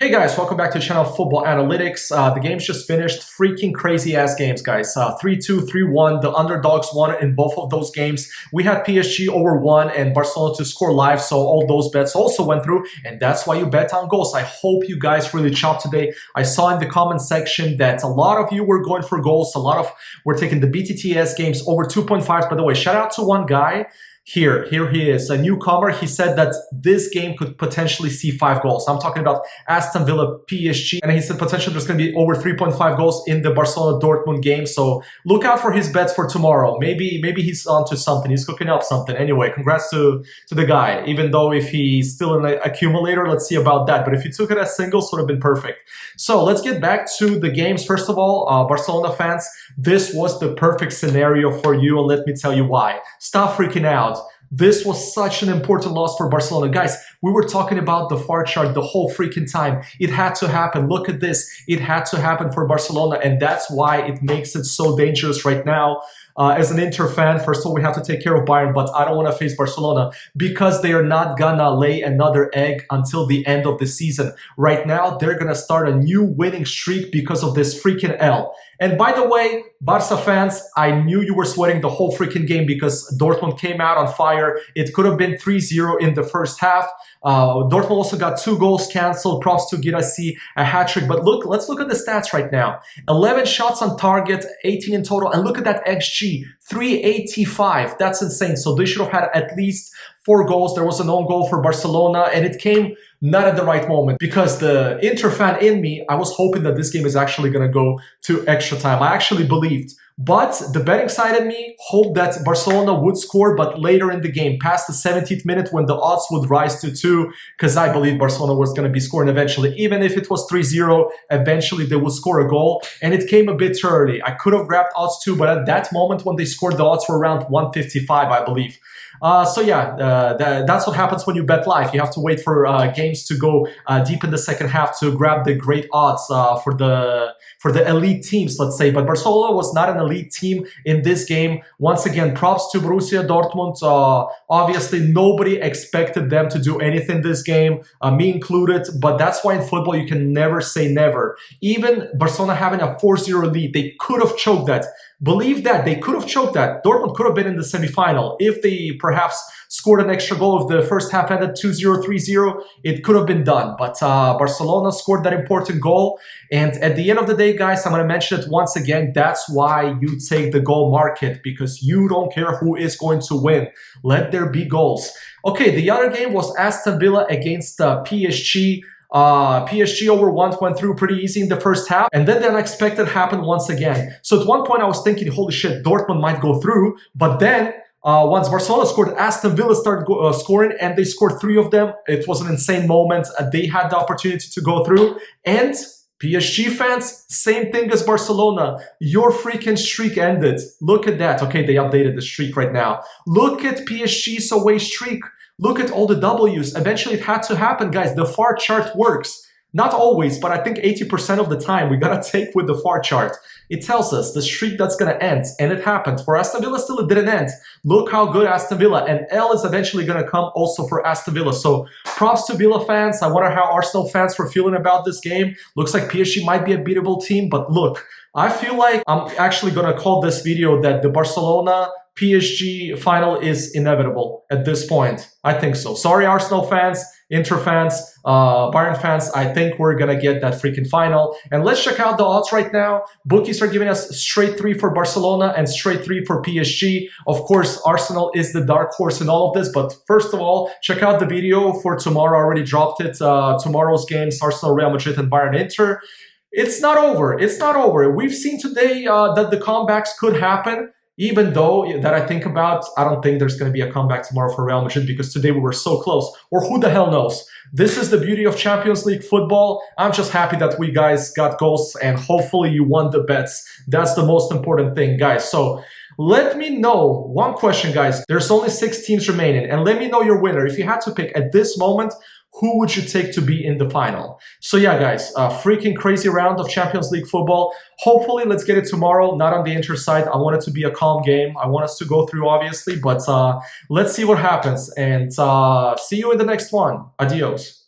Hey guys, welcome back to the channel Football Analytics. The game's just finished. Freaking crazy ass games, guys. 3-2, 3-1. The underdogs won in both of those games. We had PSG over 1 and Barcelona to score live, so all those bets also went through, and that's why you bet on goals. I hope you guys really chopped today. I saw in the comment section that a lot of you were going for goals. A lot of were taking the BTTS games over 2.5. By the way, shout out to one guy. Here he is, a newcomer. He said that this game could potentially see 5 goals. I'm talking about Aston Villa PSG, and he said potentially there's going to be over 3.5 goals in the Barcelona Dortmund game. So look out for his bets for tomorrow. Maybe he's onto something. He's cooking up something. Anyway, congrats to the guy. Even though if he's still an accumulator, let's see about that. But if you took it as singles, would have been perfect. So let's get back to the games. First of all, Barcelona fans, this was the perfect scenario for you, and let me tell you why. Stop freaking out. This was such an important loss for Barcelona. Guys, we were talking about the VAR chart the whole freaking time. It had to happen. Look at this. It had to happen for Barcelona, and that's why it makes it so dangerous right now. As an Inter fan, first of all, we have to take care of Bayern, but I don't want to face Barcelona because they are not gonna lay another egg until the end of the season. Right now, they're gonna start a new winning streak because of this freaking L. And by the way, Barca fans, I knew you were sweating the whole freaking game because Dortmund came out on fire. It could have been 3-0 in the first half. Dortmund also got 2 goals canceled. Props to Girassi, a hat-trick. But look, let's look at the stats right now. 11 shots on target, 18 in total. And look at that XG, 385. That's insane. So they should have had at least 4 goals. There was an own goal for Barcelona, and it came not at the right moment because the Inter fan in me, I was hoping that this game is actually going to go to extra time. I actually believed. But the betting side in me hoped that Barcelona would score, but later in the game, past the 70th minute when the odds would rise to 2, because I believe Barcelona was going to be scoring eventually. Even if it was 3-0, eventually they would score a goal, and it came a bit too early. I could have grabbed odds too, but at that moment when they scored, the odds were around 155, I believe. So yeah, that's what happens when you bet live. You have to wait for games to go deep in the second half to grab the great odds for the elite teams, let's say. But Barcelona was not an elite team in this game. Once again, props to Borussia Dortmund. Obviously, nobody expected them to do anything this game, me included. But that's why in football, you can never say never. Even Barcelona having a 4-0 lead, they could have choked that. Believe that. They could have choked that. Dortmund could have been in the semifinal. If they perhaps scored an extra goal, if the first half ended 2-0, 3-0, it could have been done. But Barcelona scored that important goal. And at the end of the day, guys, I'm going to mention it once again. That's why you take the goal market, because you don't care who is going to win. Let there be goals. Okay, the other game was Aston Villa against PSG. PSG over 1 went through pretty easy in the first half, and then the unexpected happened once again. So at one point I was thinking, holy shit, Dortmund might go through, but then once Barcelona scored, Aston Villa started scoring, and they scored 3 of them. It was an insane moment. They had the opportunity to go through, and PSG fans, same thing as Barcelona. Your freaking streak ended. Look at that. Okay, they updated the streak right now. Look at PSG's away streak. Look at all the W's. Eventually, it had to happen, guys. The VAR chart works. Not always, but I think 80% of the time, we got to take with the VAR chart. It tells us the streak that's going to end, and it happened. For Aston Villa, still it didn't end. Look how good Aston Villa, and L is eventually going to come also for Aston Villa. So props to Villa fans. I wonder how Arsenal fans were feeling about this game. Looks like PSG might be a beatable team, but look, I feel like I'm actually going to call this video that the Barcelona PSG final is inevitable at this point. I think so. Sorry, Arsenal fans, Inter fans, Bayern fans. I think we're going to get that freaking final. And let's check out the odds right now. Bookies are giving us straight 3 for Barcelona and straight 3 for PSG. Of course, Arsenal is the dark horse in all of this. But first of all, check out the video for tomorrow. I already dropped it. Tomorrow's games, Arsenal, Real Madrid, and Bayern Inter. It's not over. It's not over. We've seen today that the comebacks could happen. Even though that I think about, I don't think there's going to be a comeback tomorrow for Real Madrid because today we were so close. Or who the hell knows? This is the beauty of Champions League football. I'm just happy that we guys got goals and hopefully you won the bets. That's the most important thing, guys. So let me know one question, guys. There's only 6 teams remaining, and let me know your winner. If you had to pick at this moment, who would you take to be in the final? So yeah, guys, a freaking crazy round of Champions League football. Hopefully, let's get it tomorrow, not on the Inter side. I want it to be a calm game. I want us to go through, obviously, but let's see what happens. And see you in the next one. Adios.